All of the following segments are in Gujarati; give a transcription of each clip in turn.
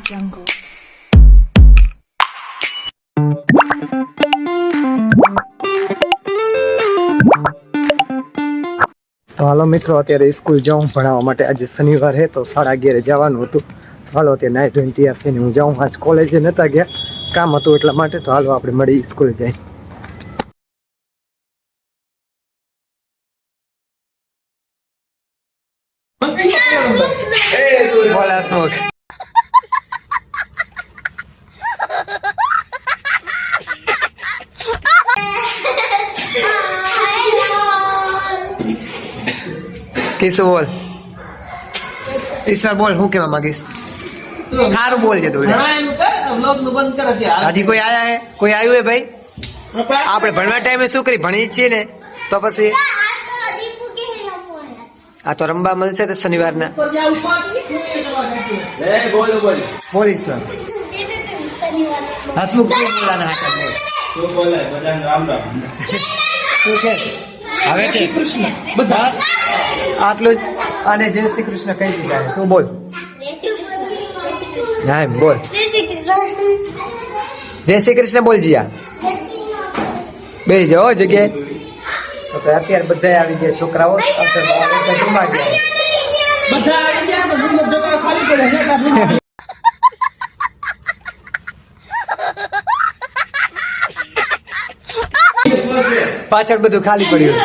jungle. તો હાલો મિત્રો, અત્યારે સ્કૂલ જાઉં ભણાવવા માટે. આજે શનિવાર છે તો 11:30 જવાનું હતું. હાલો અત્યારે નાઈ ધોઈને તૈયાર થઈને હું જાઉં. આજ કોલેજે નહોતા ગયા, કામ હતું એટલા માટે. તો હાલો આપણે મળી સ્કૂલ જઈ. બોલા શોખ કિશો બોલ. ઈશ્વર બોલ, હું કેવા માંગીશ? સારું બોલજે તું. હજી કોઈ આયા હે? કોઈ આવ્યું હે ભાઈ? આપણે ભણવા ટાઈમે શું કરી ભણીએ છીએ ને, તો પછી આ તો રમવા મળશે તો શનિવારના. બોલ ઈશ્વર. હસમુખ તું બોલાના હાથ બોલ. શું કે હવે છે કૃષ્ણ બધા આટલું જ. અને જય શ્રી કૃષ્ણ કહી દીધા. તું બોલ. હા બોલ. જય શ્રી કૃષ્ણ બોલ જીયા. બે જાઓ જગ્યાએ. તો અત્યારે બધા આવી ગયા છોકરાઓ. પાછળ બધું ખાલી પડ્યું.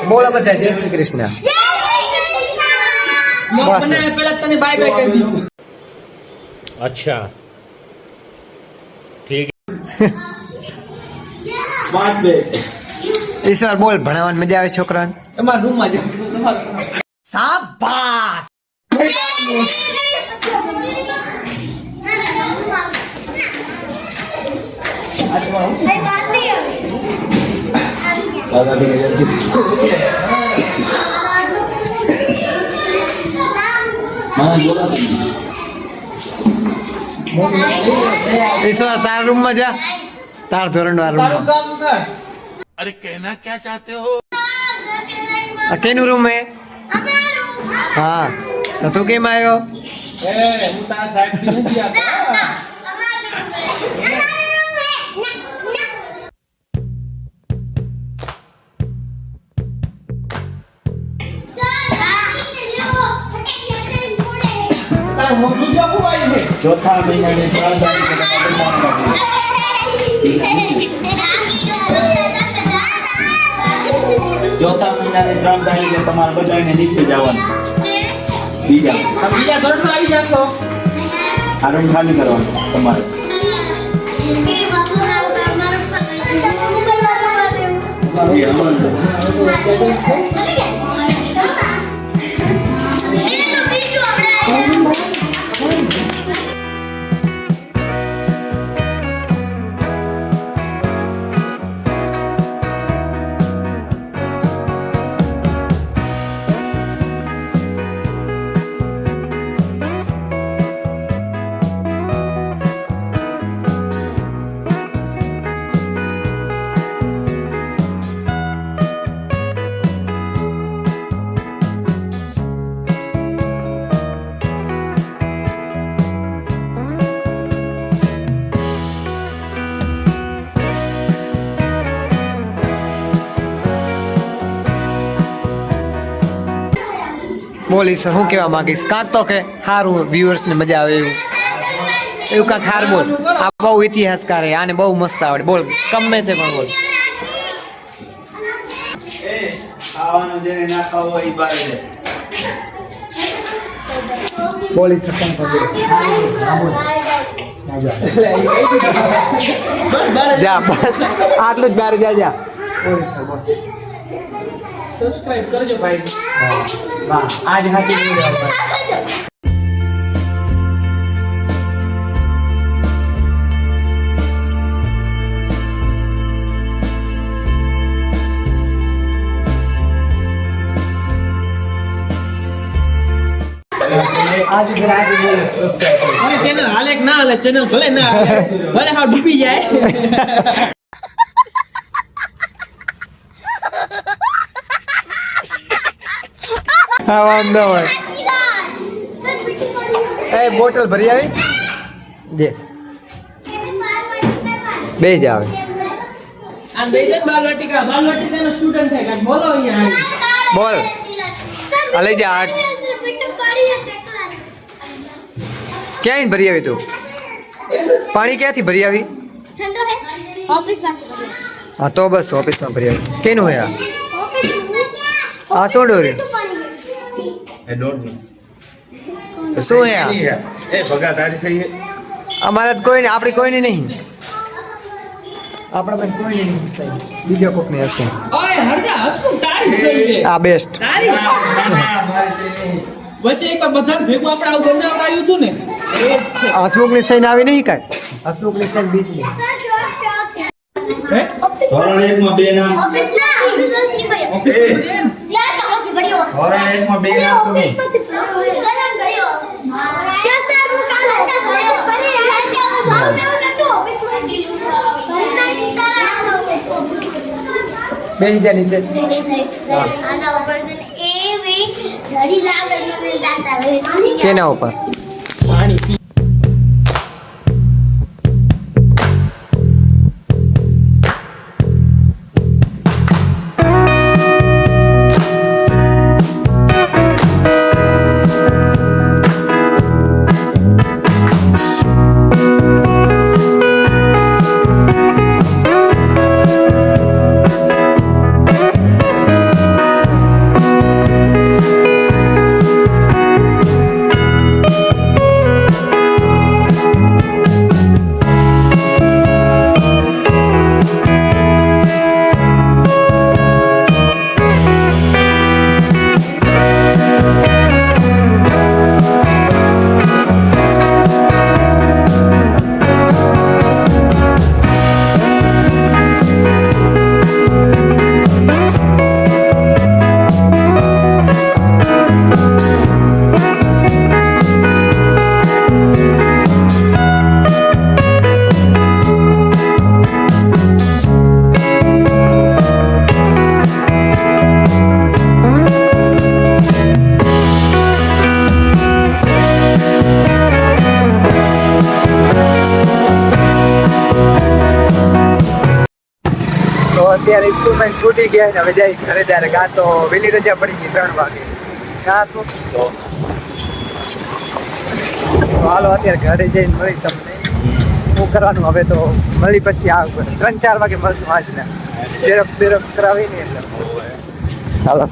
બોલો બધા જય શ્રી કૃષ્ણ. अच्छा ठीक ઈશ્વર બોલ. ભણાવવાની મજા આવે છોકરાને? શાબાશ. ઈશ્વર તારા રૂમ માં જા. તાર ધોરણ વાળા રૂમ. अरे कहना क्या चाहते हो? કેનું રૂમ હે? હા તો તું કેમ આવ્યો? ચોથા મહિનાની 3 તારીખે તમારે બધાને નીચે જવાનું. બીજા ધોરણમાં આવી જશો. આ રૂમ ખાલી કરવાનો તમારે. બોલ ઈશ્વર, હું કેવા માંગીશ? કાંક તો કે સારું વ્યુઅર્સ ને મજા આવે એવું કાંક હાર બોલ. આ બહુ ઇતિહાસકાર હે, આને બહુ મસ્ત આવડે. બોલ ગમે તે પણ બોલ. ખાવાનું જેને ના ખાવું હોય એ બારે છે. બોલ ઈશ્વર કેમ બોલ. જા બસ આટલું જ બહાર જા. બોલ ઈશ્વર બોલ. સબસ્ક્રાઇબ કરજો ભાઈ. વાહ આજ હાથી નહીં રહેવા. आज सब्सक्राइब चैनल हाले ना हाले चैनल भले ना हाले भले हाउ डूबी जाए હા વાંધો ન હોય એ બોટલ ભરી આવી જે બે જ આવે આ દઈ દે બાલવાટિકાનો સ્ટુડન્ટ છે કાંઈક બોલો અહીંયા બોલ આ લઈ જા આઠ ક્યાં ભરી આવી તું પાણી ક્યાંથી ભરી આવી હા તો બસ ઓફિસમાં ભરી આવી કેનું હે આ શું ડોર્યું શું હે આ અમારા જ કોઈ નહીં આપણી કોઈની નહીં આપણા બેન કોઈ નહીં સહી બીજો કોકની હશે ઓય હરદા હસમુખ તારી સહી છે આ બેસ્ટ તારી વચ્ચે એક બધા ભેગું આપણે આવું બનાવડાવ્યું હતું ને એ જ છે હસમુખની સહી આવી નહીં કાંઈ હસમુખની સહી બીજી હે ધોરણ 1 માં બે નામ ધોરણ 1 માં બે નામ તમે બે જા નીચે કેના ઉપર પાણી પી અત્યારે સ્કૂલમાં છૂટી ગયા ને હવે જાય ઘરે ત્યારે કાં તો વહેલી રજા પડી ગઈ 3 વાગે કાં શું તો હાલો અત્યારે ઘરે જઈને મળી તમને શું કરવાનું હવે તો મળી પછી આ 3-4 વાગે મળશું આજને ઝેરોક્સ કરાવી ને એટલે હાલો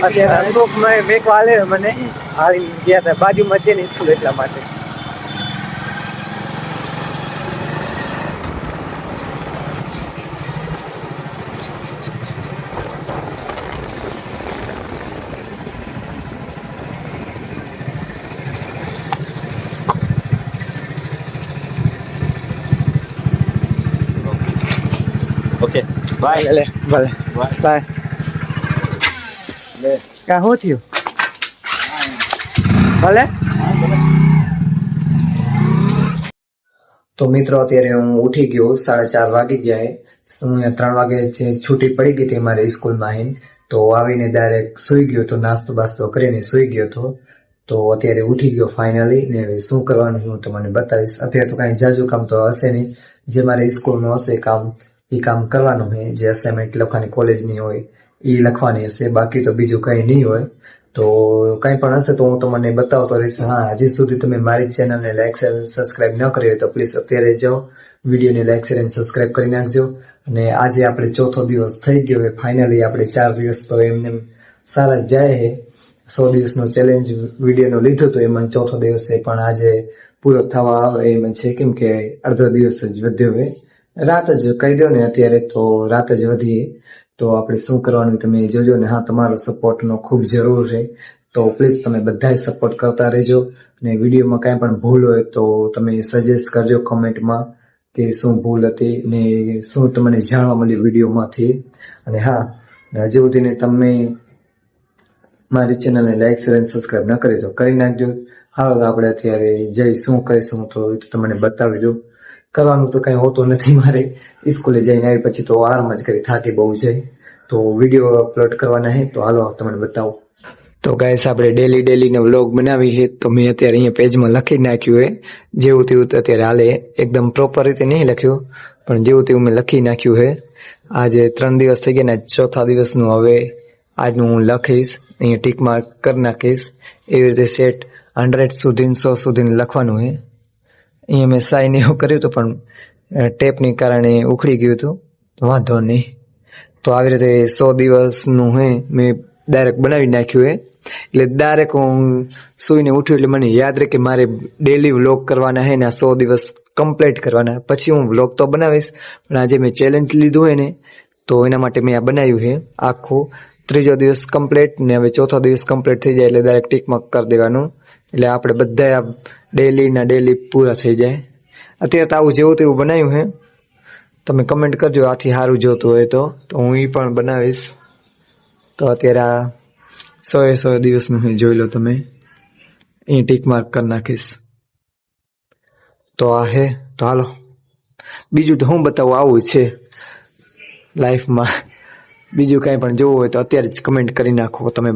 અત્યારે હસમુખ મેં વાલે મને આવી ગયા હતા બાજુમાં છે ને સ્કૂલ એટલા માટે ઓકે બાય લે ભલે બાય કાં શું થયું ભલે તો મિત્રો અત્યારે હું ઉઠી ગયો 4:30 વાગી ગયા હું 3 વાગે છૂટી પડી ગઈ હતી મારી સ્કૂલમાં આવીને તો આવીને ડાયરેક્ટ સુઈ ગયો તો નાસ્તો બાસ્તો કરીને સુઈ ગયો તો અત્યારે ઉઠી ગયો ફાઇનલી ને શું કરવાનું હું તમને બતાવીશ અત્યારે તો કાંઈ જાજુ કામ તો હશે નહીં જે મારે સ્કૂલનું હશે કામ એ કામ કરવાનું હોય જે અસાઇનમેન્ટ લખવાની કોલેજની હોય એ લખવાની હશે બાકી તો બીજું કંઈ નહીં હોય તો કંઈ પણ હશે તો હું તમને બતાવતો રહીશ હા હજી સુધી તમે મારી ચેનલને લાઈક શેર સબસ્ક્રાઇબ ન કરી હોય તો પ્લીઝ અત્યારે જાઓ વિડીયોને લાઈક શેર અને સબસ્ક્રાઇબ કરી નાખજો અને આજે આપણે 4થો દિવસ થઈ ગયો હોય ફાઇનલી આપણે 4 દિવસ તો એમને સારા જાય છે 100 દિવસનો ચેલેન્જ વિડીયોનો લીધો તો એમાં 4થો દિવસ છે પણ આજે પૂરો થવા આવે એમ છે કેમ કે અડધો દિવસ જ વધ્યો હોય રાત જ કહી દો ને અત્યારે તો રાત જ વધી તો આપણે શું કરવાનું તમે જોજો ને હા તમારો સપોર્ટનો ખૂબ જરૂર છે તો પ્લીઝ તમે બધાય સપોર્ટ કરતા રહેજો અને વિડીયોમાં કાંઈ પણ ભૂલ હોય તો તમે સજેસ્ટ કરજો કમેન્ટમાં કે શું ભૂલ હતી ને શું તમને જાણવા મળ્યું વિડીયોમાંથી. અને હા, હજુ સુધીને તમે મારી ચેનલને લાઈક શેર અને સબસ્ક્રાઈબ ન કરી તો કરી નાખજો. હાલો આપણે અત્યારે જઈ શું કરીશું તો એ તો તમને બતાવી દઉં. કરવાનું તો કંઈ હોતું નથી મારે. સ્કૂલે જઈને આવી પછી તો આરામ જ કરી, થાકી બહુ જાય. તો વિડીયો અપલોડ કરવાના છે તો હાલો તમને બતાવું. તો ગાઈસ આપણે ડેલીનો વ્લોગ બનાવી છે તો મેં અત્યારે અહીંયા પેજમાં લખી નાખ્યું છે. જેવું તેવું તો અત્યારે હાલે, એકદમ પ્રોપર રીતે નહીં લખ્યું પણ જેવું તેવું મેં લખી નાખ્યું છે. આજે 3 દિવસ થઈ ગયા ને ચોથા દિવસનું હવે આજનું હું લખીશ, અહીંયા ટીક માર્ક કરી નાખીશ. એવી રીતે સેટ 100 સુધી 100 સુધી લખવાનું છે. અહીંયા મેં સાઈન એવું કર્યું હતું પણ ટેપને કારણે ઉખડી ગયું હતું, વાંધો નહીં. તો આવી રીતે 100 દિવસનું છે મેં ડાયરેક્ટ બનાવી નાખ્યું છે. એટલે ડાયરેક્ટ હું સૂઈને ઉઠ્યું એટલે મને યાદ રહે કે મારે ડેલી વ્લોગ કરવાના છે ને આ 100 દિવસ કમ્પ્લીટ કરવાના. પછી હું વ્લોગ તો બનાવીશ પણ આજે મેં ચેલેન્જ લીધું હોય ને તો એના માટે મેં આ બનાવ્યું છે આખું. 3જો દિવસ કમ્પ્લીટ ને હવે 4થો દિવસ કમ્પ્લીટ થઈ જાય એટલે ડાયરેક્ટ ટીક માર્ક કરી દેવાનું. એટલે આપણે બધા આ ડેલી પૂરા થઈ જાય. અત્યારે તો આવું જેવું તેવું બનાવ્યું છે. તમે કમેન્ટ કરજો આથી સારું જોતું હોય તો હું એ પણ બનાવીશ. તો અત્યારે આ 100 દિવસનું જોઈ લો તમે, અહીં ટીક માર્ક કરી નાખીશ. તો આ હે તો હાલો, બીજું તો હું બતાવું, આવું છે લાઈફમાં. બીજું કાંઈ પણ જોવું હોય તો અત્યારે જ કમેન્ટ કરી નાખો તમે.